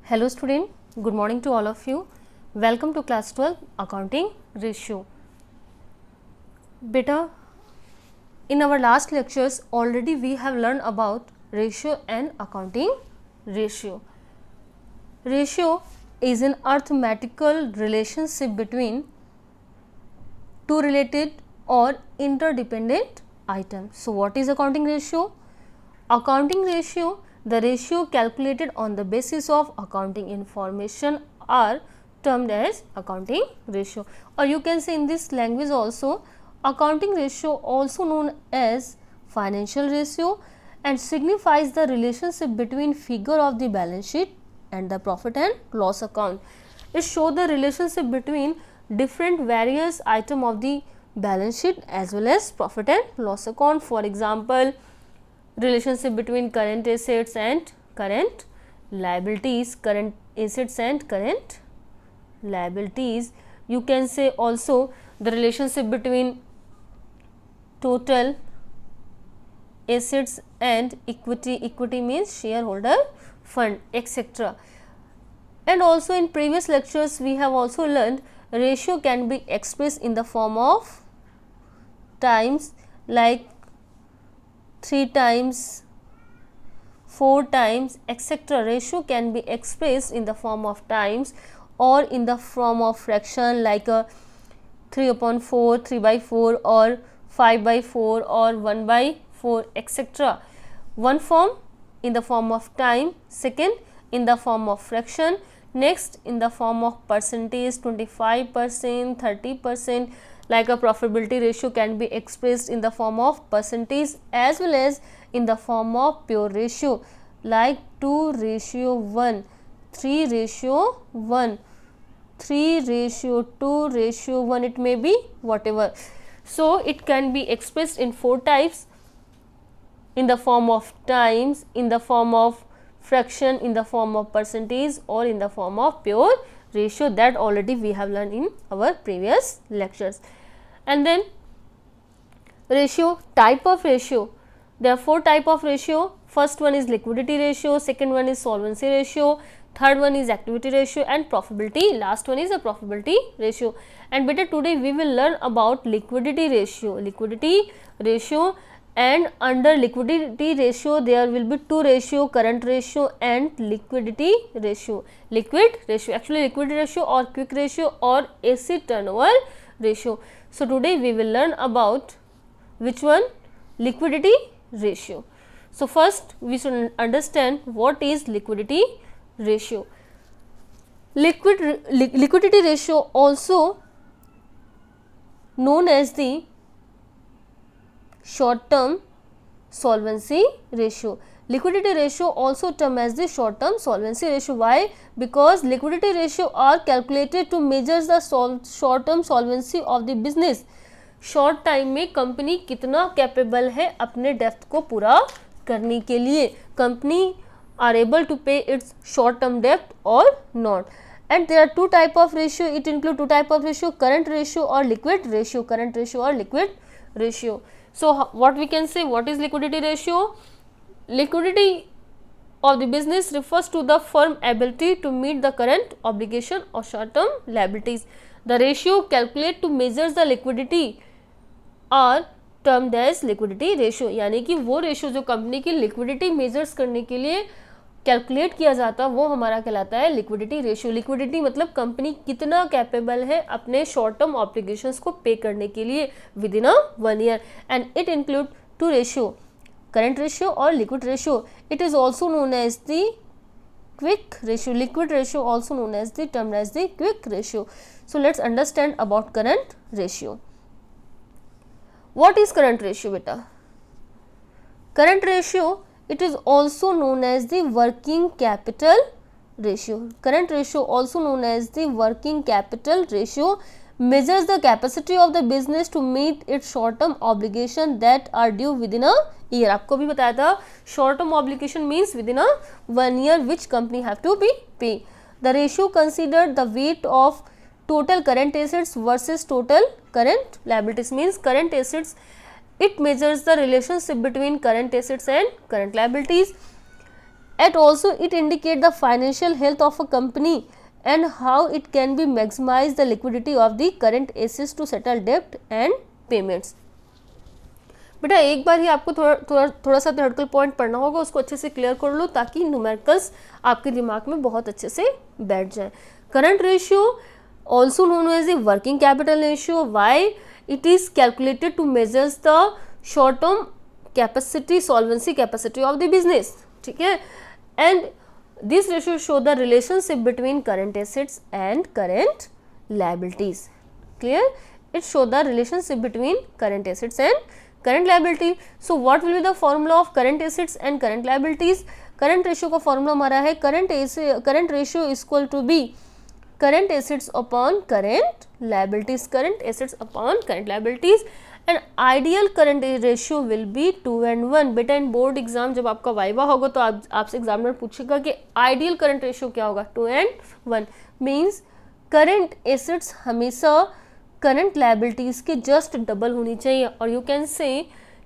Hello student, good morning to all of you. Welcome to class 12 accounting ratio. Beta, in our last lectures already we have learned about ratio and accounting ratio. Ratio is an arithmetical relationship between two related or interdependent items. So what is accounting ratio? Accounting ratio, the ratio calculated on the basis of accounting information are termed as accounting ratio, or you can say in this language also accounting ratio, also known as financial ratio, and signifies the relationship between figure of the balance sheet and the profit and loss account. It shows the relationship between different various item of the balance sheet as well as profit and loss account. For example, relationship between current assets and current liabilities, current assets and current liabilities. You can say also the relationship between total assets and equity. Equity means shareholder fund, etc. And also in previous lectures we have also learned ratio can be expressed in the form of times, like 3 times, 4 times, etc. Ratio can be expressed in the form of times or in the form of fraction, like a 3 upon 4, 3 by 4, or 5 by 4, or 1 by 4, etc. One form in the form of time, second in the form of fraction, next in the form of percentage, 25%, 30%. Like a profitability ratio can be expressed in the form of percentage as well as in the form of pure ratio, like 2:1, 3:1, 3:2:1, it may be whatever. So it can be expressed in 4 types, in the form of times, in the form of fraction, in the form of percentage, or in the form of pure ratio. That already we have learned in our previous lectures. And then ratio, type of ratio, there are 4 type of ratio. First one is liquidity ratio, second one is solvency ratio, third one is activity ratio, and profitability, last one is a profitability ratio. And better today we will learn about liquidity ratio. And under liquidity ratio there will be 2 ratio, current ratio and liquidity ratio. Liquid ratio, actually liquidity ratio or quick ratio or asset turnover ratio. So today we will learn about which one? Liquidity ratio. So first we should understand what is liquidity ratio. Liquidity ratio, also known as the short term solvency ratio. Liquidity ratio also termed as the short term solvency ratio. Why? Because liquidity ratio are calculated to measure the short term solvency of the business. Short time में company कितना capable है अपने depth को पूरा करने के लिए. Company are able to pay it's short term depth और not. And there are 2 type of ratio. It include 2 type of ratio, current ratio or liquid ratio. Current ratio or liquid ratio. So what we can say, what is liquidity ratio? Liquidity of the business refers to the firm ability to meet the current obligation or short term liabilities. The ratio calculate to measures the liquidity are termed as liquidity ratio. यानी कि वो ratio जो company की liquidity measures करने के लिए calculate किया जाता वो हमारा कहलाता है लिक्विडिटी रेशियो. लिक्विडिटी मतलब कंपनी कितना कैपेबल है अपने शॉर्ट टर्म ऑब्लिगेशंस को पे करने के लिए within 1 year. And it include 2 ratio, current ratio और liquid ratio. It is also known as the quick ratio. Liquid ratio also known as the termed as the quick ratio. So let's understand about current ratio. What is current ratio, beta? Current ratio, it is also known as the working capital ratio. Current ratio also known as the working capital ratio measures the capacity of the business to meet its short term obligation that are due within a year. आपको भी बताया था short term obligation means within a 1 year which company have to be pay. The ratio considered the weight of total current assets versus total current liabilities. Means current assets, it measures the relationship between current assets and current liabilities. At also it indicate the financial health of a company and how it can be maximize the liquidity of the current assets to settle debt and payments. बेटा एक बार ही आपको थोड़ा सा theoretical point पढ़ना होगा, उसको अच्छे से क्लियर कर लो ताकि न्यूमेरिकल्स आपके दिमाग में बहुत अच्छे से बैठ जाए. Current ratio also known as a working capital ratio. Why? It is calculated to measures the short term capacity, solvency capacity of the business. ठीक है. And this ratio show the relationship between current assets and current liabilities. Clear? It show the relationship between current assets and current liability. So what will be the formula of current assets and current liabilities? current ratio का formula हमारा है current ratio is equal to be current assets upon current liabilities. current assets upon current liabilities and ideal current ratio will be 2:1. बेटा इन board exam जब आपका viva होगा तो आपसे examiner पूछेगा कि आइडियल करंट रेशियो क्या होगा. 2:1 मीन्स करंट एसेट्स हमेशा करंट लायबिलिटीज़ के जस्ट डबल होनी चाहिए. और यू कैन से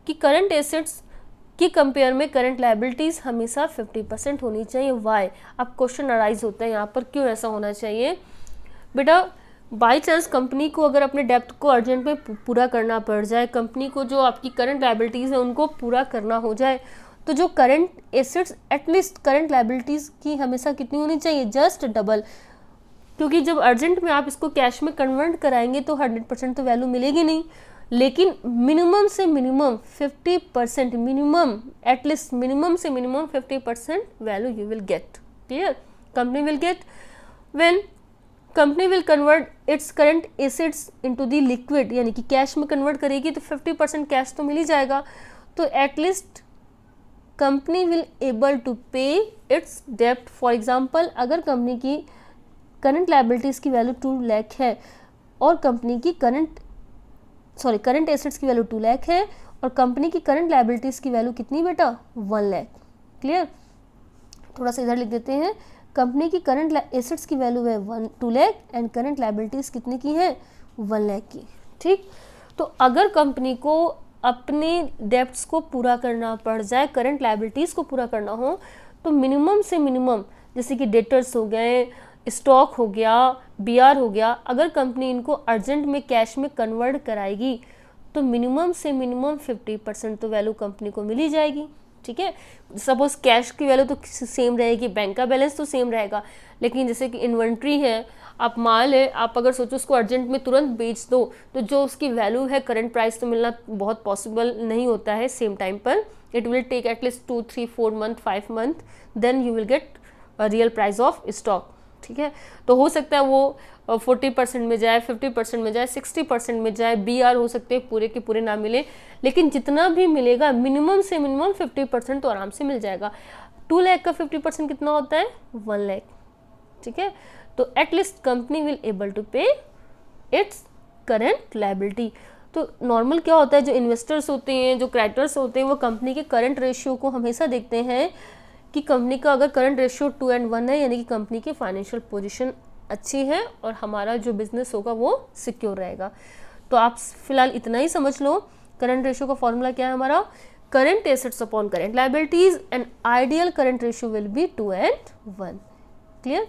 कि करंट एसेट्स की कंपेयर में करंट लायबिलिटीज़ हमेशा 50% होनी चाहिए. वाई? अब क्वेश्चन अराइज होता है यहाँ पर, क्यों ऐसा होना चाहिए. बेटा बाई चांस कंपनी को अगर अपने डेप्ट को अर्जेंट में पूरा करना पड़ जाए, कंपनी को जो आपकी करंट लायबिलिटीज़ है उनको पूरा करना हो जाए, तो जो current assets at least current liabilities की हमेशा कितनी होनी चाहिए? Just double. क्योंकि जब अर्जेंट में आप इसको कैश में कन्वर्ट कराएंगे तो 100% तो वैल्यू मिलेगी नहीं, लेकिन मिनिमम से मिनिमम 50%, मिनिमम एटलीस्ट मिनिमम से minimum 50% value you will gate. Clear? Company will get when company will convert its current assets into the liquid, यानी कि कैश में कन्वर्ट करेगी तो 50% कैश तो मिल ही जाएगा. तो at least company will able to pay its डेप्ट. फॉर एग्जाम्पल अगर कंपनी की करंट लायबिलिटीज़ की वैल्यू 2 लाख है और कंपनी की करंट एसेट्स की वैल्यू 2 लाख है और कंपनी की करंट लायबिलिटीज़ की वैल्यू कितनी बेटा? 1 लाख. क्लियर? थोड़ा सा इधर लिख देते हैं. कंपनी की करंट एसेट्स की वैल्यू है 2 लाख एंड करंट लायबिलिटीज़ कितने की है? 1 लाख की. ठीक. तो अगर कंपनी को अपने डेप्ट्स को पूरा करना पड़ जाए, करंट लायबिलिटीज़ को पूरा करना हो, तो मिनिमम से मिनिमम जैसे कि डेटर्स हो गए, स्टॉक हो गया, बीआर हो गया, अगर कंपनी इनको अर्जेंट में कैश में कन्वर्ट कराएगी तो मिनिमम से मिनिमम 50% तो वैल्यू कंपनी को मिल ही जाएगी. ठीक है. सपोज कैश की वैल्यू तो सेम रहेगी, बैंक का बैलेंस तो सेम रहेगा, लेकिन जैसे कि इन्वेंट्री है, आप माल है, आप अगर सोचो उसको अर्जेंट में तुरंत बेच दो तो जो उसकी वैल्यू है करंट प्राइस तो मिलना बहुत पॉसिबल नहीं होता है सेम टाइम पर. It will take at least 2, 3, 4 month, 5 month, then you will get real price of stock. ठीक है. तो हो सकता है वो 40% में जाए, 50% में जाए, 60% में जाए, बीआर हो सकते हैं पूरे के पूरे ना मिले, लेकिन जितना भी मिलेगा मिनिमम से मिनिमम 50% तो आराम से मिल जाएगा. 2 लाख का 50% कितना होता है? 1 लाख. ठीक है. तो at least company will able to pay its current liability. तो नॉर्मल क्या होता है, जो इन्वेस्टर्स होते हैं, जो क्रेडिटर्स होते हैं, वो कंपनी के करंट रेशियो को हमेशा देखते हैं कि कंपनी का अगर करंट रेशियो 2:1 है, यानी कि कंपनी की फाइनेंशियल पोजीशन अच्छी है और हमारा जो बिजनेस होगा वो सिक्योर रहेगा. तो आप फिलहाल इतना ही समझ लो. करंट रेशियो का फॉर्मूला क्या है हमारा? Current assets upon current liabilities and ideal current ratio will be 2:1. Clear?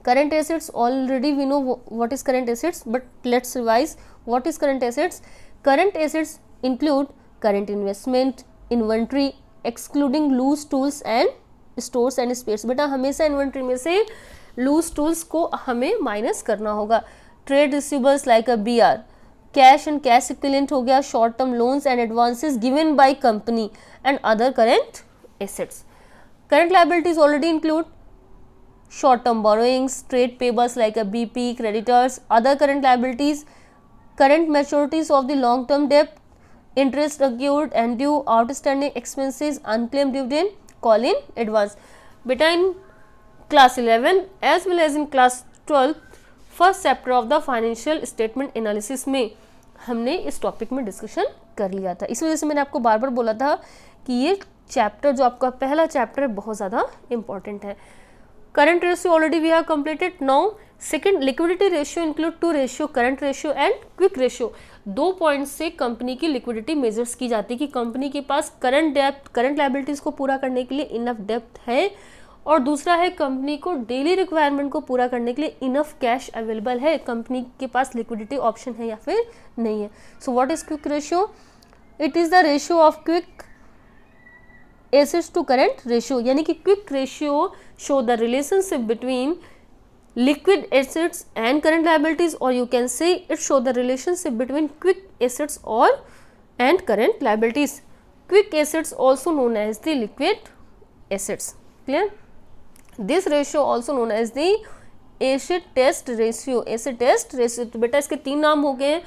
Current assets already we know what is current assets, but let's revise what is current assets. Current assets include current investment, inventory excluding loose tools and stores and spares. बेटा हमेशा inventory में से loose tools को हमें minus करना होगा. Trade receivables like a BR, cash and cash equivalent हो गया, short term loans and advances given by company and other current assets. Current liabilities already include short term borrowings, trade payables like a BP, creditors, other current liabilities, current maturities of the long term debt, interest accrued and due, outstanding expenses, unclaimed dividend, call in advance. Beta in class 11 as well as in class 12 first chapter of the financial statement analysis में हमने इस topic में discussion कर लिया था. इस वजह से मैंने आपको बार बार बोला था कि ये चैप्टर जो आपका पहला चैप्टर है बहुत ज़्यादा इंपॉर्टेंट है. Current ratio already we have completed. Now second liquidity ratio include 2 ratio, current ratio and quick ratio. दो पॉइंट से कंपनी की लिक्विडिटी मेजर्स की जाती है कि कंपनी के पास करंट डेप्थ, करंट लायबिलिटीज को पूरा करने के लिए इनफ डेप्थ है, और दूसरा है कंपनी को डेली रिक्वायरमेंट को पूरा करने के लिए इनफ कैश अवेलेबल है, कंपनी के पास लिक्विडिटी ऑप्शन है या फिर नहीं है. So what is quick ratio? It is the ratio of quick assets to current ratio, यानी कि quick ratio show the relationship between liquid assets and current liabilities, or you can say it show the relationship between quick assets or and current liabilities. Quick assets also known as the liquid assets. Clear? This ratio also known as the acid test ratio. acid test ratio, तो बेटा इसके तीन नाम हो गए.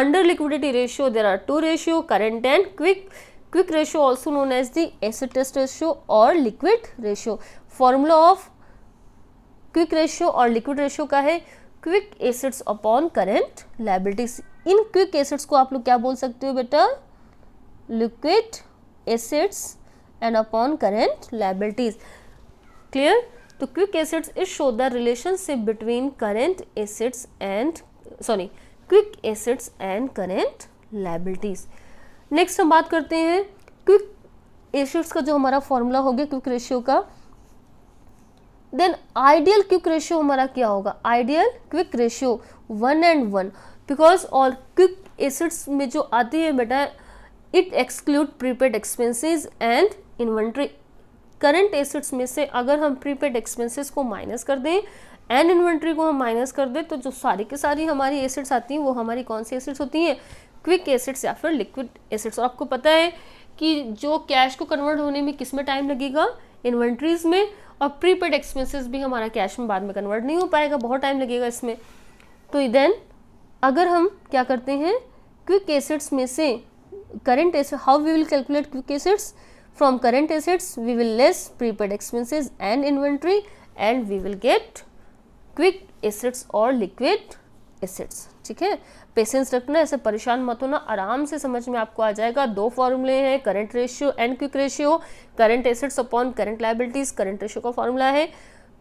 Under liquidity ratio there are two ratio, current and quick. Quick ratio also known as the acid test ratio or liquid ratio. Formula of quick ratio और liquid ratio का है quick assets upon current liabilities. इन quick assets को आप लोग क्या बोल सकते हो बेटा? Liquid assets and upon current liabilities. Clear? तो quick assets is show the relationship between current assets and quick assets and current liabilities. Next हम बात करते हैं क्विक एसेट्स का जो हमारा फॉर्मूला हो गया क्विक रेशियो का. देन आइडियल क्विक रेशियो हमारा क्या होगा? Ideal quick ratio 1:1, because all quick assets में जो आती है बेटा it exclude prepaid expenses and inventory. Current assets में से अगर हम प्रीपेड एक्सपेंसेस को माइनस कर दें एंड इन्वेंट्री को हम माइनस कर दें तो जो सारी की सारी हमारी एसेट्स आती हैं वो हमारी कौन सी एसेट्स होती हैं? क्विक एसेट्स या फिर लिक्विड एसेट्स. और आपको पता है कि जो कैश को कन्वर्ट होने में किस में टाइम लगेगा? इन्वेंट्रीज में. और प्रीपेड एक्सपेंसेस भी हमारा कैश में बाद में कन्वर्ट नहीं हो पाएगा, बहुत टाइम लगेगा इसमें. तो देन अगर हम क्या करते हैं क्विक एसेट्स में से current asset, how we will calculate quick assets? From current assets we will less prepaid expenses and inventory and we will get quick assets और लिक्विड एसेट्स. ठीक है, पेशेंस रखना, ऐसे परेशान मत होना, आराम से समझ में आपको आ जाएगा. दो फॉर्मूले हैं current ratio and quick ratio. Current assets upon current liabilities current ratio का फॉर्मूला है.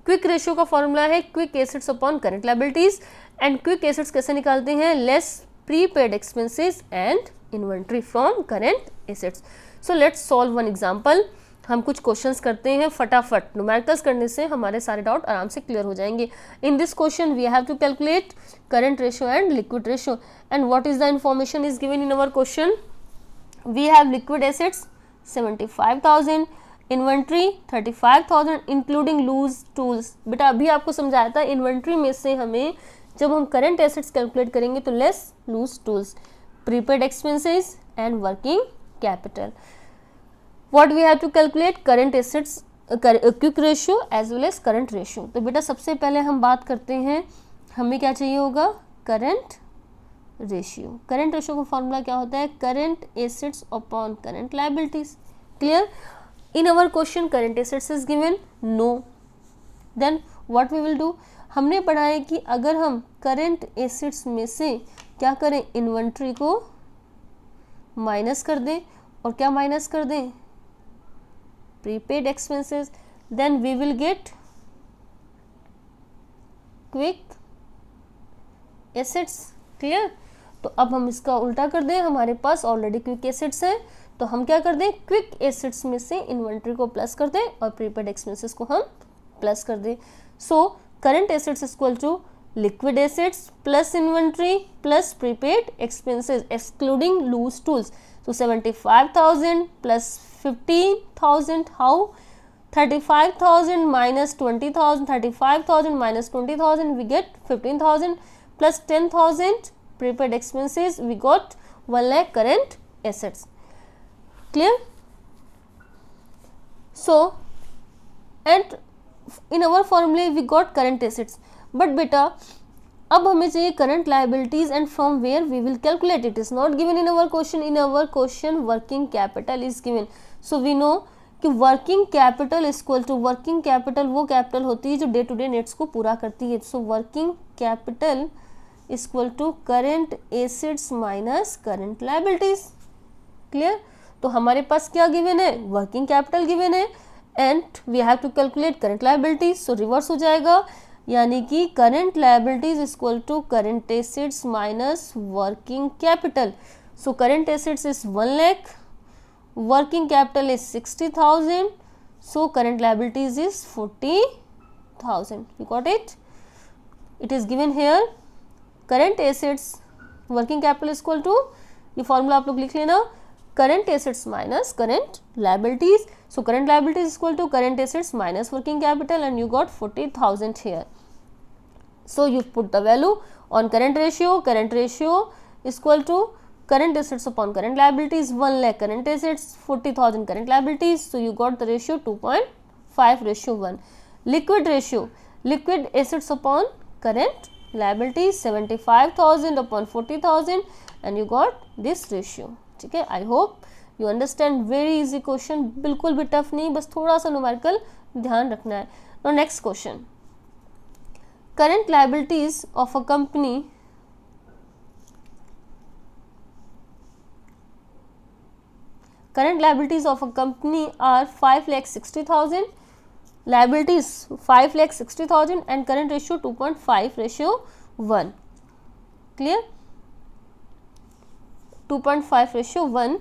क्विक रेशियो का फॉर्मूला है quick assets upon current liabilities. And quick assets कैसे निकालते हैं? Less prepaid expenses and inventory from current assets. So let's solve one example. हम कुछ questions करते हैं फटाफट. न्यूमेरिकल्स करने से हमारे सारे डाउट आराम से क्लियर हो जाएंगे. In this question we have to calculate current ratio and liquid ratio. And what is the information is given in our question? We have liquid assets 75,000, inventory 35,000 including loose tools. बेटा अभी आपको समझाया था inventory में से हमें जब हम करंट एसेट्स कैलकुलेट करेंगे तो less loose tools, prepaid expenses and working capital. What we have to calculate? Current assets, quick ratio as well as current ratio. तो बेटा सबसे पहले हम बात करते हैं हमें क्या चाहिए होगा? Current ratio. करंट रेशियो का फॉर्मूला क्या होता है? Current assets upon current liabilities. Clear? In our question current assets is given no. Then what we will do? हमने पढ़ा है कि अगर हम करंट एसेट्स में से क्या करें? इन्वेंट्री को माइनस कर दें. और क्या माइनस कर दें? prepaid expenses, then we will get quick assets. clear? तो अब हम इसका उल्टा कर दें, हमारे पास ऑलरेडी क्विक एसेट्स हैं तो हम क्या कर दें? क्विक एसेट्स में से इन्वेंट्री को प्लस कर दें और प्रीपेड एक्सपेंसेस को हम प्लस कर दें. So current assets equal to liquid assets plus inventory plus prepaid expenses excluding loose tools. So 75,000 plus 15,000, how? 35,000 minus 20,000, 35,000 minus 20,000, we get 15,000 plus 10,000 prepaid expenses, we got 1 lakh current assets. Clear? So, and in our formula we got current assets, but beta अब हमें चाहिए current liabilities and from where we will calculate. It is not given in our question. In our question working capital is given. So we know कि working capital equal to, working capital वो capital होती है जो day to day nets को पूरा करती है. So working capital equal to current assets minus current liabilities. Clear? तो हमारे पास क्या गिवन है? वर्किंग कैपिटल गिवन है and we have to calculate current liabilities. So reverse हो जाएगा, यानी कि current liabilities equal to current assets minus working capital. So current assets is 1 lakh, working capital is 60,000, so current liabilities is 40,000. You got it? It is given here. Current assets working capital is equal to, ये formula आप लोग लिख लेना, current assets minus current liabilities. So current liabilities is equal to current assets minus working capital, and you got 40,000 here. So you put the value on current ratio. Current ratio is equal to current assets upon current liabilities. 1 lakh current assets, 40,000 current liabilities. So you got the ratio 2.5:1. Liquid ratio, liquid assets upon current liabilities 75,000 upon 40,000, and you got this ratio. ठीक है, I hope you understand. Very easy question, बिल्कुल भी tough नहीं, बस थोड़ा सा numerical ध्यान रखना है. Now next question. Current liabilities of a company current liabilities of a company are 5,60,000, liabilities 5,60,000, and current ratio 2.5:1. Clear? 2.5:1,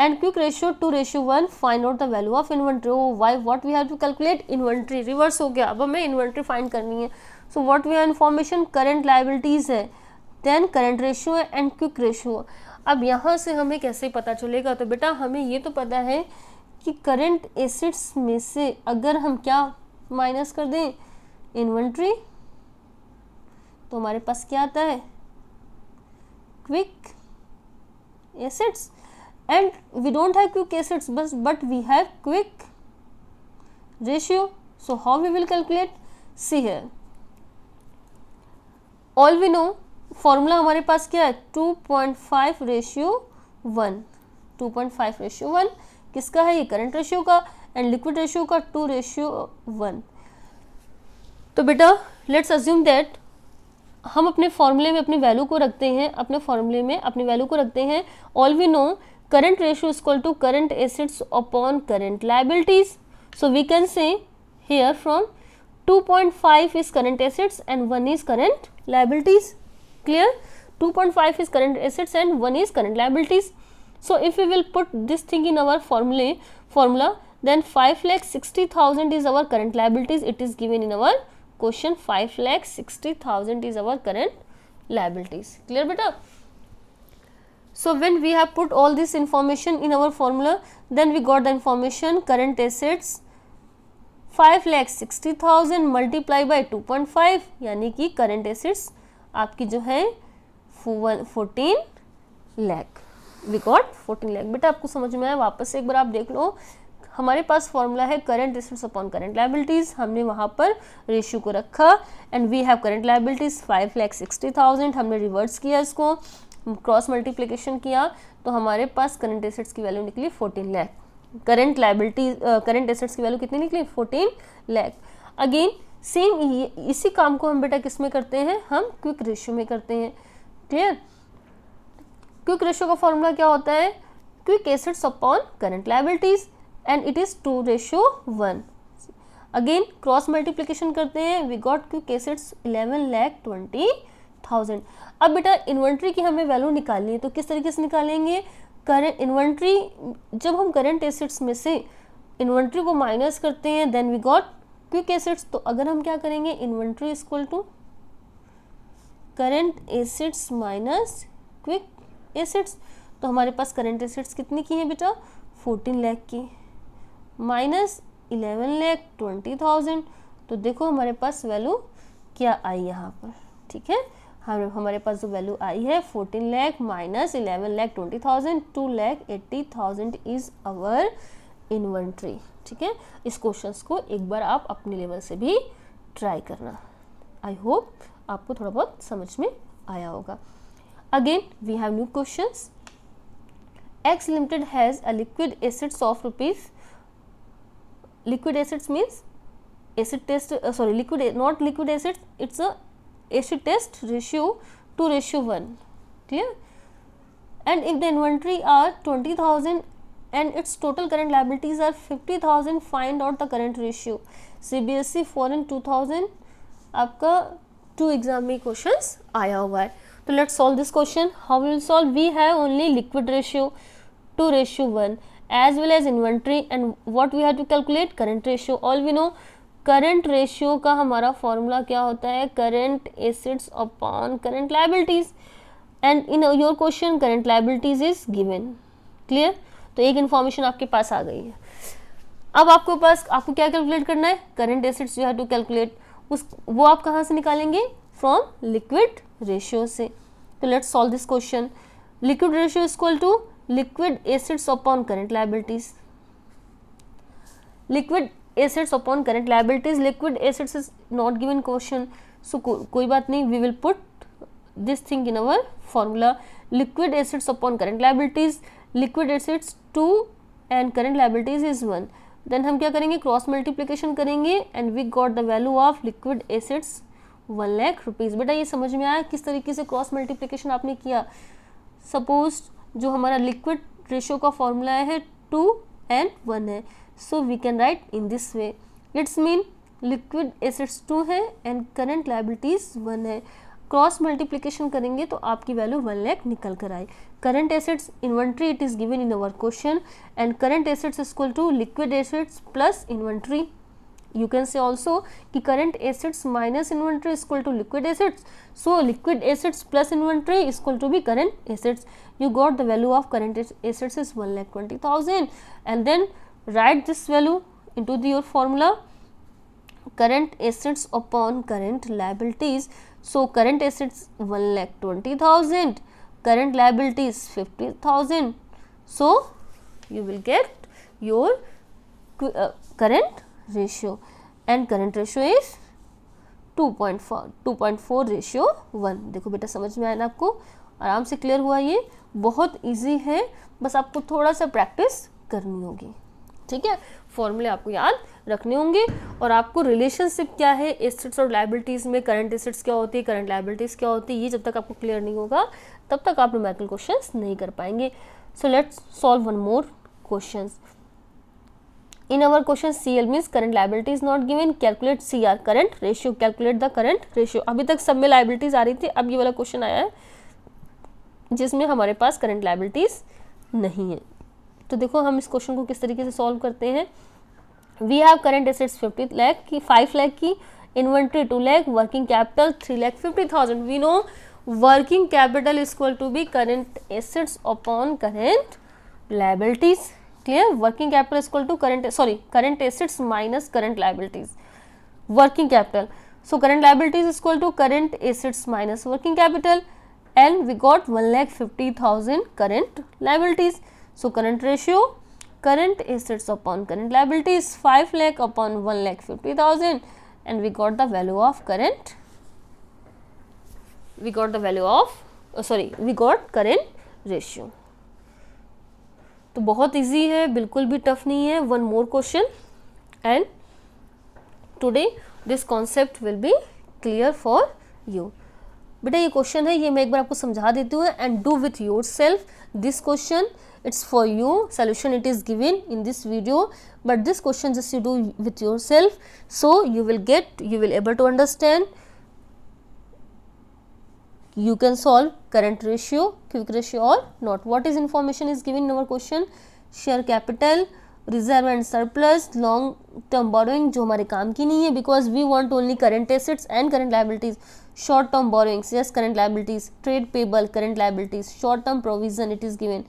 and quick ratio 2:1. Find out the value of inventory. Oh, why? What we have to calculate? Inventory. Reverse हो गया, अब हमें inventory find करनी है. So what we have information? Current liabilities है, then current ratio है, and quick ratio. अब यहाँ से हमें कैसे पता चलेगा? तो बेटा हमें ये तो पता है कि करंट एसेट्स में से अगर हम क्या माइनस कर दें, इन्वेंट्री, तो हमारे पास क्या आता है? Quick assets. And we don't have quick assets but we have quick ratio. So how we will calculate? See here, all we know, formula हमारे पास क्या है? 2.5:1. 2.5:1 किसका है? ये करंट रेशियो का, एंड लिक्विड रेशियो का 2:1. तो बेटा लेट्स अज्यूम दैट हम अपने फॉर्मूले में अपनी वैल्यू को रखते हैं, अपने फॉर्मूले में अपनी वैल्यू को रखते हैं. All we know current ratio is equal to current assets upon current liabilities. So we can say here from 2.5 is current assets and 1 is current liabilities. Clear? 2.5 is current assets and 1 is current liabilities. So if we will put this thing in our formula, then 5,60,000 is our current liabilities. It is given in our question. 5,60,000 is our current liabilities. Clear beta? So when we have put all this information in our formula, then we got the information current assets 5,60,000 multiply by 2.5, यानी कि current assets आपकी जो है 14 lakh. We got 14 lakh. बेटा आपको समझ में आया? वापस एक बार आप देख लो, हमारे पास फॉर्मूला है current assets upon current liabilities. हमने वहाँ पर रेशियो को रखा, and we have current liabilities 5,60,000. हमने रिवर्स किया, इसको क्रॉस मल्टीप्लिकेशन किया, तो हमारे पास करंट एसेट्स की वैल्यू निकली 14 lakh. Current liability current assets की वैल्यू कितनी निकली? 14 लाख. अगेन सेम इसी काम को हम बेटा किस में करते हैं? हम क्विक रेशियो में करते हैं. क्लियर? क्विक रेशियो का फॉर्मूला क्या होता है? Quick assets upon current liabilities, and it is 2:1. Again cross multiplication करते हैं, वी गॉट क्विक एसेट्स 11,20,000. अब बेटा इन्वेंट्री की हमें वैल्यू निकालनी है, तो किस तरीके से निकालेंगे? करंट इन्वेंट्री, जब हम करंट एसेट्स में से इन्वेंट्री को माइनस करते हैं, then we got quick assets. तो अगर हम क्या करेंगे? Inventory is equal to current assets minus quick assets. तो हमारे पास करंट एसेट्स कितनी की है बेटा? 14 लाख की, माइनस 11,20,000. तो देखो हमारे पास वैल्यू क्या आई यहाँ पर. ठीक है, हमारे पास जो वैल्यू आई है 14 lakh minus 11,20,000, 2,80,000 is our inventory. ठीक है, इस क्वेश्चंस को एक बार आप अपने लेवल से भी ट्राई करना. आई होप आपको थोड़ा बहुत समझ में आया होगा. Again we have new questions. X limited has a liquid assets of rupees. Liquid assets means acid test, sorry liquid, not liquid assets, it's a acid test ratio 2:1. Clear? And if the inventory are 20,000 and its total current liabilities are 50,000, find out the current ratio. CBSE foreign 2000 आपका 2 exam में questions आया हुआ है। तो let's solve this question. How will solve? We have only liquid ratio 2:1 as well as inventory and what we have to calculate current ratio. All we know current ratio का हमारा formula क्या होता है? current assets upon current liabilities and in your question current liabilities is given. clear? तो एक information आपके पास आ गई है। अब आपको क्या कैलकुलेट करना है? Current assets you have to calculate. वो आप कहाँ से निकालेंगे? फ्रॉम लिक्विड रेशियो से। तो let's solve this question. Liquid ratio is equal to liquid assets upon current liabilities. Liquid assets upon current liabilities, liquid assets is not given question, so कोई बात नहीं, we will put this thing in our formula. Liquid assets upon current liabilities, liquid assets 2 and current liabilities is 1। Then हम क्या करेंगे? Cross multiplication करेंगे and we got the value of liquid assets 1 lakh rupees. बेटा ये समझ में आया किस तरीके से क्रॉस मल्टीप्लिकेशन आपने किया? सपोज जो हमारा लिक्विड रेशियो का फॉर्मूला है 2 and 1 है, so we can write in this way. It's mean liquid assets 2 है एंड करंट लायबिलिटीज 1 है। क्रॉस मल्टीप्लिकेशन करेंगे तो आपकी वैल्यू 1 लाख निकल कर आए। Current assets inventory it is given in our question and current assets is equal to liquid assets plus inventory. You can say also कि current assets minus inventory is equal to liquid assets. So liquid assets plus inventory is equal to be current assets. You got the value of current assets is 1,20,000 and then write this value into your formula. Current assets upon current liabilities. So current assets 1,20,000, current liabilities 50,000. So you will get your current ratio and current ratio is 2.4 ratio 1। देखो बेटा समझ में आया ना आपको? आराम से clear हुआ? ये बहुत इजी है, बस आपको थोड़ा सा प्रैक्टिस करनी होगी। ठीक है, फॉर्मूले आपको याद रखने होंगे और आपको रिलेशनशिप क्या है एसेट्स और लायबिलिटीज में, करंट एसेट्स क्या होती है, करंट लायबिलिटीज क्या होती है, ये जब तक आपको क्लियर नहीं होगा तब तक आप न्यूमेरिकल क्वेश्चंस नहीं कर पाएंगे। So let's solve one more questions. In our question CL means current liability is not given, calculate CR current ratio, calculate the current ratio। अभी तक सब में liabilities आ रही थी, अब ये वाला क्वेश्चन आया है जिसमें हमारे पास current liabilities नहीं है। तो देखो हम इस क्वेश्चन को किस तरीके से सॉल्व करते हैं। We have current assets 50 lakh की, 5 लाख की, inventory 2 lakh, working capital 3,50,000। We know working capital is equal to be current assets upon current liabilities। clear? Working capital is equal to current assets minus current liabilities, working capital. So current liabilities is equal to current assets minus working capital and we got 1,50,000 current liabilities. So current ratio, current assets upon current liabilities 5 lakh upon 1,50,000 and we got the value of current ratio। तो बहुत easy है, बिल्कुल भी tough नहीं है। One more question and today this concept will be clear for you. बेटा ये question है, ये मैं एक बार आपको समझा देती हूँ and do with your self this question, it's for you. Solution it is given in this video but this question just you do with your self, so you will able to understand। You can solve current ratio, quick ratio or not. What is information is given in our question? Share capital, reserve and surplus, long term borrowing जो हमारे काम की नहीं है because we want only current assets and current liabilities. Short term borrowings, yes, current liabilities. Trade payable, current liabilities. Short term provision it is given.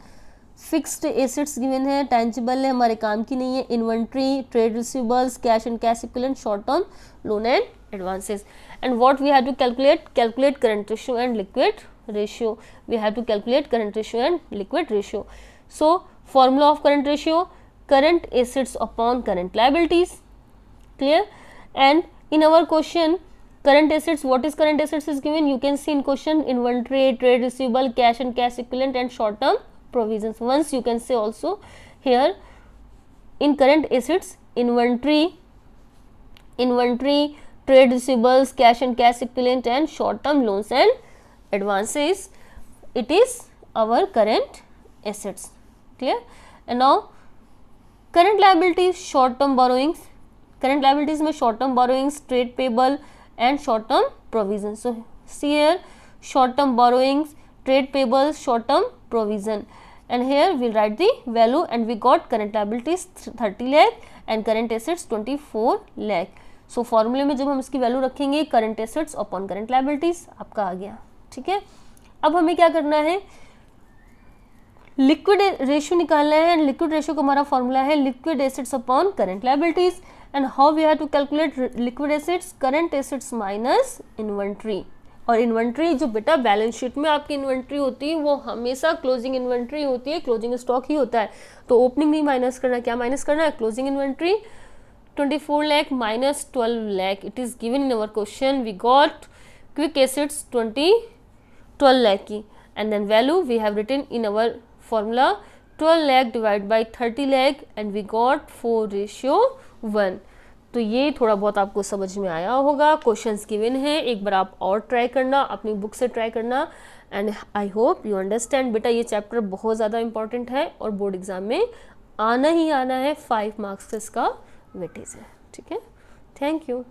Fixed assets given है, tangible है, हमारे काम की नहीं है, inventory, trade receivables, cash and cash equivalent, short term loan and advances। and what we have to calculate current ratio and liquid ratio। we have to calculate current ratio and liquid ratio। so formula of current ratio, current assets upon current liabilities। clear? and in our question current assets, what is current assets is given, you can see in question inventory, trade receivable, cash and cash equivalent and short term provisions। once you can say also here in current assets inventory, trade receivables, cash and cash equivalent and short term loans and advances, it is our current assets। clear? and now current liabilities, short term borrowings, current liabilities में short term borrowings, trade payable and short term provision. So see here, short term borrowings, trade payables, short term provision, and here we'll write the value, and we got current liabilities 30 lakh and current assets 24 lakh. सो फॉर्मूले में जब हम इसकी value रखेंगे current assets upon current liabilities आपका आ गया, ठीक है। अब हमें क्या करना है, लिक्विड रेशियो निकालना है, एंड लिक्विड रेशियो का हमारा फॉर्मूला है liquid assets upon current liabilities, and how we have to calculate liquid assets, current assets minus inventory. और इन्वेंट्री जो बेटा बैलेंस शीट में आपकी इन्वेंट्री होती है वो हमेशा क्लोजिंग इन्वेंट्री होती है, क्लोजिंग स्टॉक ही होता है, तो ओपनिंग नहीं माइनस करना, क्या माइनस करना है, closing inventory 24 lakh minus 12 lakh. It is given in our question. We got quick assets 12 lakh की, and then value we have written in our formula 12 lakh divided by 30 lakh, and we got 4:1. तो ये थोड़ा बहुत आपको समझ में आया होगा, क्वेश्चंस गिवन है, एक बार आप और ट्राई करना, अपनी बुक से ट्राई करना, and I hope you understand. बेटा ये चैप्टर बहुत ज़्यादा इंपॉर्टेंट है और बोर्ड एग्जाम में आना ही आना है, 5 मार्क्स का इसका वेटेज है, ठीक है। Thank you.